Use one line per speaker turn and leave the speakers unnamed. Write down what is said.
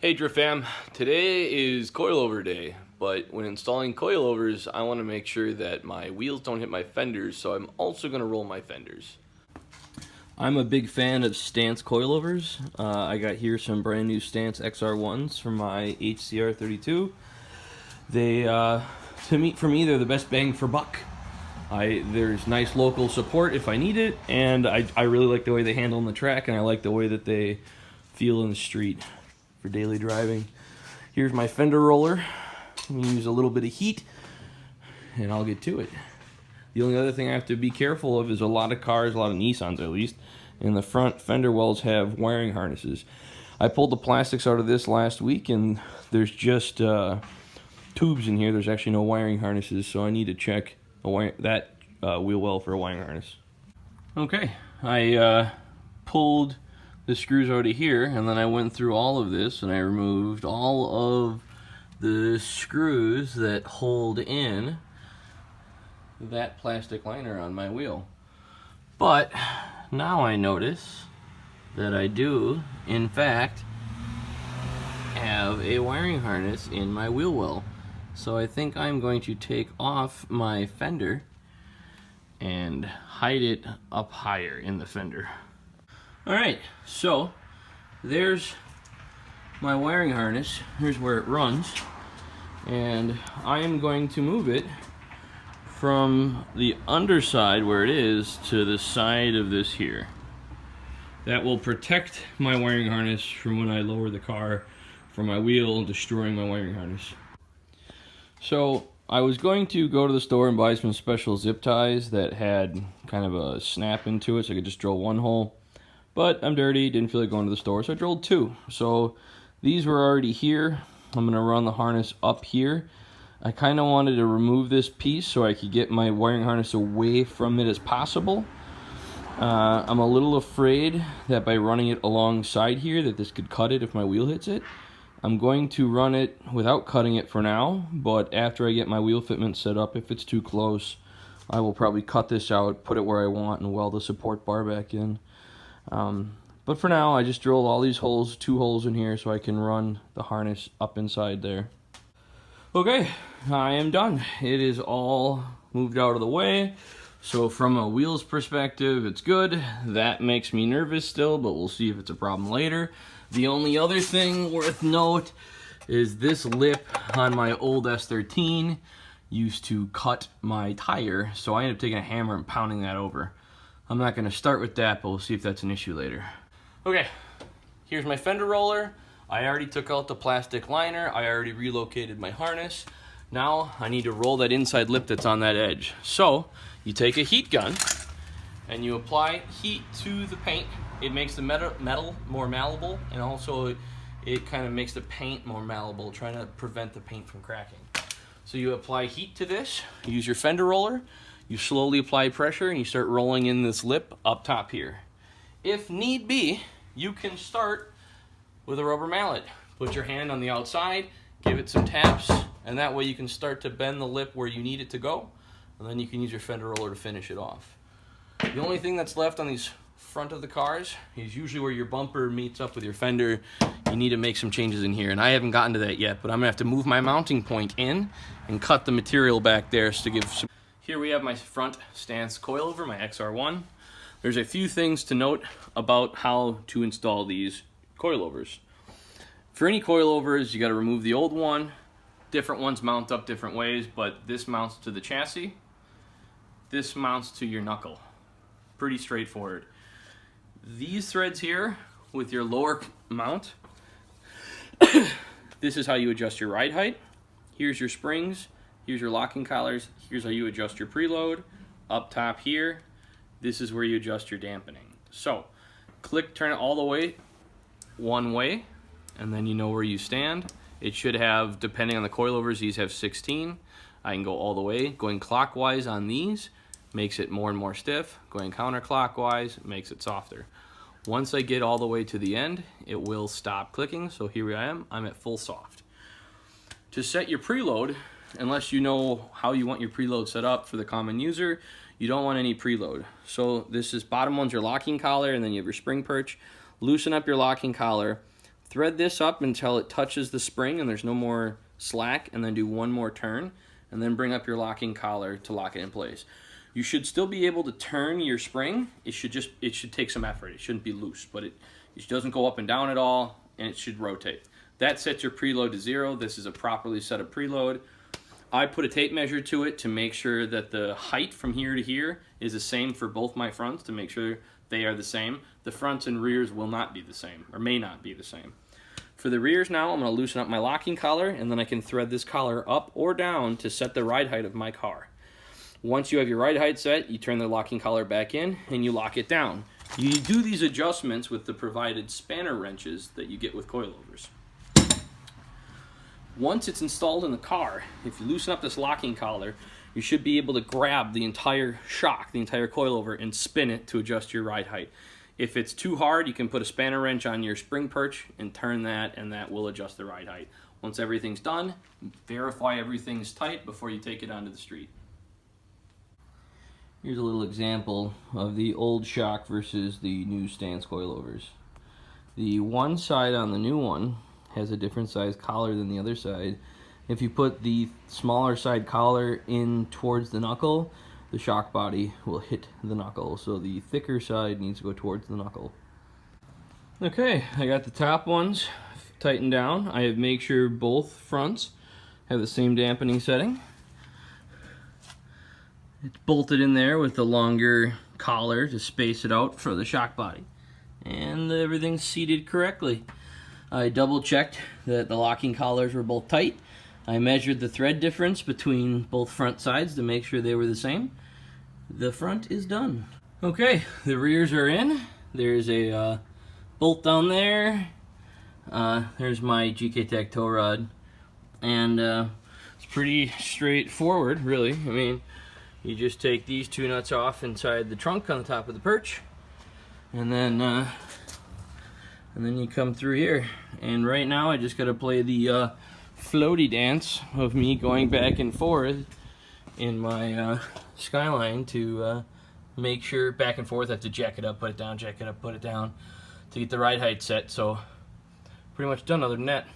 Hey Drift fam, today is coilover day, but when installing coilovers I want to make sure that my wheels don't hit my fenders, so I'm also going to roll my fenders. I'm a big fan of Stance coilovers. I got here some brand new Stance XR1s from my HCR32. They, for me, they're the best bang for buck. There's nice local support if I need it, and I really like the way they handle on the track, and I like the way that they feel in the street for daily driving. Here's my fender roller. I'm gonna use a little bit of heat and I'll get to it. The only other thing I have to be careful of is a lot of cars, a lot of Nissans at least, in the front fender wells have wiring harnesses. I pulled the plastics out of this last week and there's just tubes in here. There's actually no wiring harnesses, so I need to check that wheel well for a wiring harness. Okay, I pulled the screws out of here, and then I went through all of this and I removed all of the screws that hold in that plastic liner on my wheel. But now I notice that I do in fact have a wiring harness in my wheel well. So I think I'm going to take off my fender and hide it up higher in the fender. Alright, so there's my wiring harness. Here's where it runs, and I am going to move it from the underside where it is to the side of this here. That will protect my wiring harness from when I lower the car from my wheel destroying my wiring harness. So I was going to go to the store and buy some special zip ties that had kind of a snap into it so I could just drill one hole. But I'm dirty, didn't feel like going to the store, so I drilled two. So these were already here. I'm gonna run the harness up here. I kind of wanted to remove this piece so I could get my wiring harness away from it as possible. I'm a little afraid that by running it alongside here that this could cut it if my wheel hits it. I'm going to run it without cutting it for now, but after I get my wheel fitment set up, if it's too close, I will probably cut this out, put it where I want, and weld the support bar back in. But for now, I just drilled all these holes, 2 holes in here, so I can run the harness up inside there. Okay, I am done. It is all moved out of the way. So from a wheels perspective, it's good. That makes me nervous still, but we'll see if it's a problem later. The only other thing worth note is this lip on my old S13 used to cut my tire, so I ended up taking a hammer and pounding that over. I'm not going to start with that, but we'll see if that's an issue later. Okay, here's my fender roller. I already took out the plastic liner. I already relocated my harness. Now I need to roll that inside lip that's on that edge. So you take a heat gun and you apply heat to the paint. It makes the metal more malleable, and also it kind of makes the paint more malleable, trying to prevent the paint from cracking. So you apply heat to this, you use your fender roller, you slowly apply pressure, and you start rolling in this lip up top here. If need be, you can start with a rubber mallet. Put your hand on the outside, give it some taps, and that way you can start to bend the lip where you need it to go, and then you can use your fender roller to finish it off. The only thing that's left on these front of the cars is usually where your bumper meets up with your fender. You need to make some changes in here, and I haven't gotten to that yet, but I'm gonna have to move my mounting point in and cut the material back there to give some. Here we have my front Stance coilover, my XR1. There's a few things to note about how to install these coilovers. For any coilovers, you got to remove the old one. Different ones mount up different ways, but this mounts to the chassis. This mounts to your knuckle. Pretty straightforward. These threads here with your lower mount, this is how you adjust your ride height. Here's your springs. Here's your locking collars. Here's how you adjust your preload. Up top here, this is where you adjust your dampening. So, turn it all the way one way, and then you know where you stand. It should have, depending on the coilovers, these have 16. I can go all the way. Going clockwise on these makes it more and more stiff. Going counterclockwise makes it softer. Once I get all the way to the end, it will stop clicking. So here I am, I'm at full soft. To set your preload, unless you know how you want your preload set up for the common user, you don't want any preload. So this is, bottom one's your locking collar, and then you have your spring perch. Loosen up your locking collar, Thread this up until it touches the spring and there's no more slack, and then do one more turn, and then bring up your locking collar to lock it in place. You should still be able to turn your spring. It should take some effort. It shouldn't be loose, but it doesn't go up and down at all, and it should rotate. That sets your preload to 0. This is a properly set up preload. I put a tape measure to it to make sure that the height from here to here is the same for both my fronts, to make sure they are the same. The fronts and rears will not be the same, or may not be the same. For the rears now, I'm going to loosen up my locking collar, and then I can thread this collar up or down to set the ride height of my car. Once you have your ride height set, you turn the locking collar back in and you lock it down. You do these adjustments with the provided spanner wrenches that you get with coilovers. Once it's installed in the car, if you loosen up this locking collar, you should be able to grab the entire shock, the entire coilover, and spin it to adjust your ride height. If it's too hard, you can put a spanner wrench on your spring perch and turn that, and that will adjust the ride height. Once everything's done, verify everything's tight before you take it onto the street. Here's a little example of the old shock versus the new stance coilovers. The one side on the new one has a different size collar than the other side. If you put the smaller side collar in towards the knuckle, the shock body will hit the knuckle, so the thicker side needs to go towards the knuckle. Okay, I got the top ones tightened down. I have made sure both fronts have the same dampening setting. It's bolted in there with the longer collar to space it out for the shock body. And everything's seated correctly. I double checked that the locking collars were both tight. I measured the thread difference between both front sides to make sure they were the same. The front is done. Okay, the rears are in. There's a bolt down there. There's my GK Tech tow rod. And it's pretty straightforward, really. I mean, you just take these two nuts off inside the trunk on the top of the perch, and then you come through here. And right now I just gotta play the floaty dance of me going back and forth in my Skyline to make sure back and forth. I have to jack it up, put it down, jack it up, put it down to get the ride height set. So pretty much done other than that.